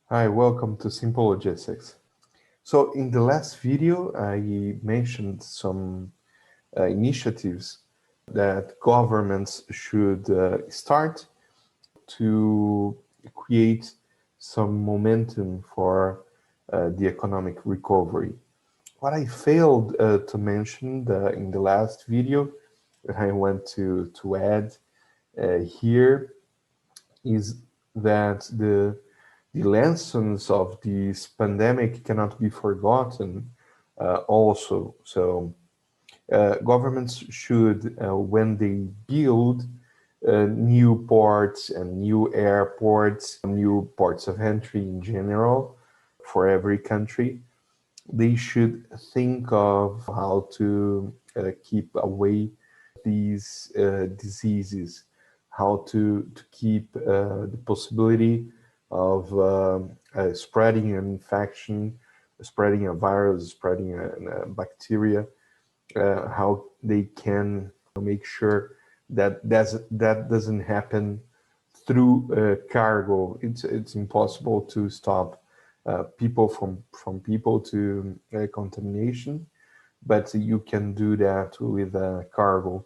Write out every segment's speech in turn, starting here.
Hi, welcome to Simple Logistics. So in the last video, I mentioned some initiatives that governments should start to create some momentum for the economic recovery. What I failed to mention in the last video, that I want to add here, is that the lessons of this pandemic cannot be forgotten also. So governments should, when they build new ports and new airports, new ports of entry in general for every country, they should think of how to keep away these diseases, how to keep the possibility of spreading an infection, spreading a virus, spreading a bacteria, how they can make sure that doesn't happen through cargo. It's impossible to stop people from people to contamination, but you can do that with cargo.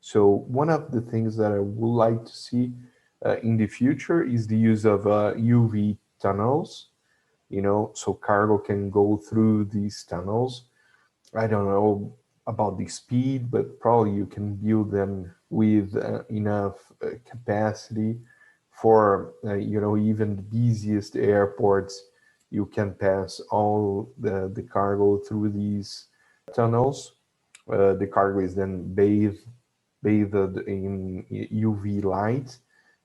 So one of the things that I would like to see in the future is the use of UV tunnels. So cargo can go through these tunnels. I don't know about the speed, but probably you can build them with enough capacity for even the busiest airports. You can pass all the cargo through these tunnels. The cargo is then bathed in UV light,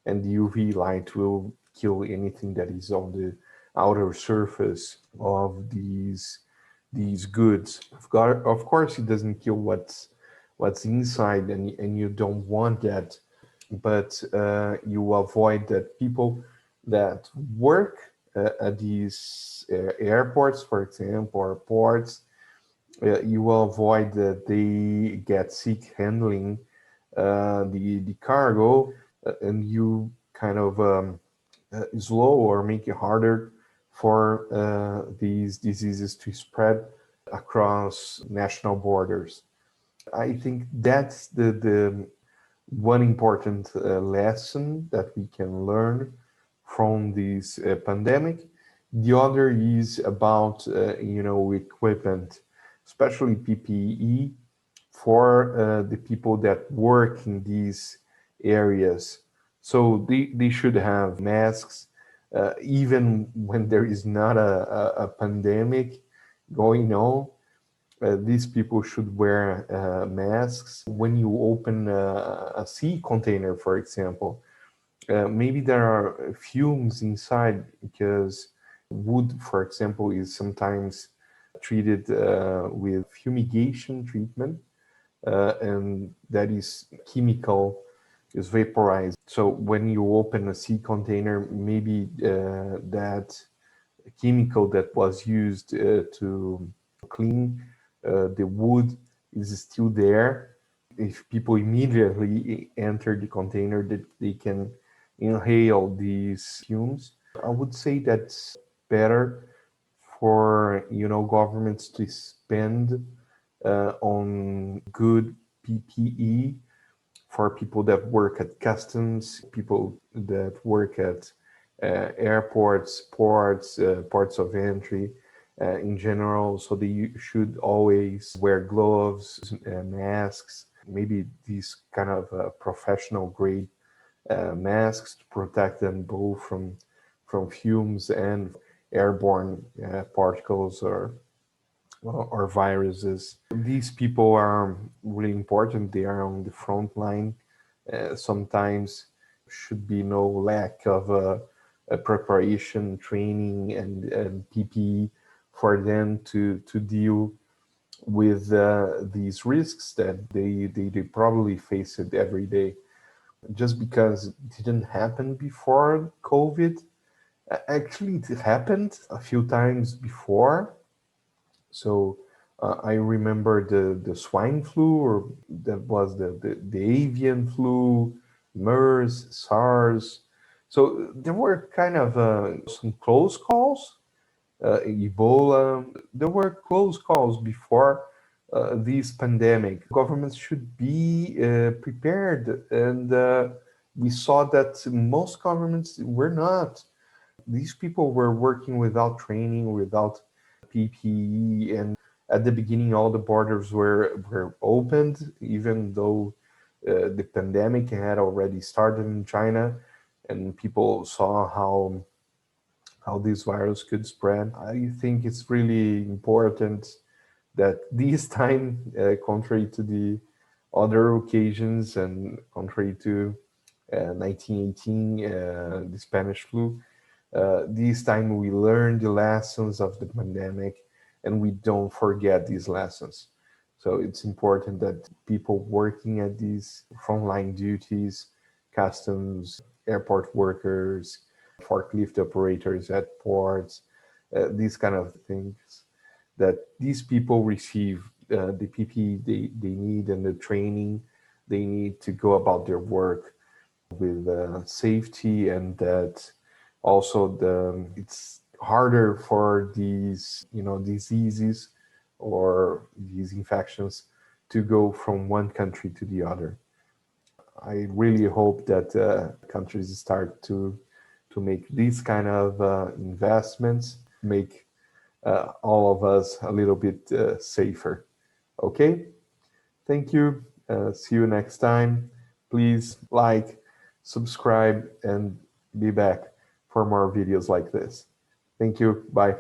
and the UV light will kill anything that is on the outer surface of these goods. Of course, it doesn't kill what's inside, and you don't want that. But you avoid that people that work at these airports, for example, or ports, you will avoid that they get sick handling the cargo, and you kind of slow or make it harder for these diseases to spread across national borders. I think that's the one important lesson that we can learn from this pandemic. The other is about equipment, especially PPE for the people that work in these areas. So they should have masks, even when there is not a pandemic going on. These people should wear masks. When you open a sea container, for example, maybe there are fumes inside because wood, for example, is sometimes treated with fumigation treatment, and that is chemical, is vaporized. So when you open a sea container, maybe that chemical that was used to clean the wood is still there. If people immediately enter the container, that they can inhale these fumes. I would say that's better for governments to spend on good PPE for people that work at customs, people that work at airports, ports, ports of entry in general. So they should always wear gloves, masks, maybe these kind of professional grade masks to protect them both from fumes and airborne particles or viruses. These people are really important. They are on the front line. Sometimes should be no lack of a preparation, training, and PPE for them to deal with these risks that they probably face it every day. Just because it didn't happen before COVID, actually it happened a few times before. So I remember the swine flu, or that was the avian flu, MERS, SARS. So there were kind of some close calls, Ebola. There were close calls before this pandemic. Governments should be prepared, and we saw that most governments were not. These people were working without training, without PPE, and at the beginning, all the borders were opened, even though the pandemic had already started in China, and people saw how this virus could spread. I think it's really important that this time, contrary to the other occasions and contrary to 1918, the Spanish flu, this time we learn the lessons of the pandemic and we don't forget these lessons. So it's important that people working at these frontline duties, customs, airport workers, forklift operators at ports, these kind of things, that these people receive the PPE they need and the training they need to go about their work with safety, and that also it's harder for these diseases or these infections to go from one country to the other. I really hope that countries start to make these kind of investments, make all of us a little bit safer. Okay, thank you. See you next time. Please like, subscribe, and be back for more videos like this. Thank you. Bye.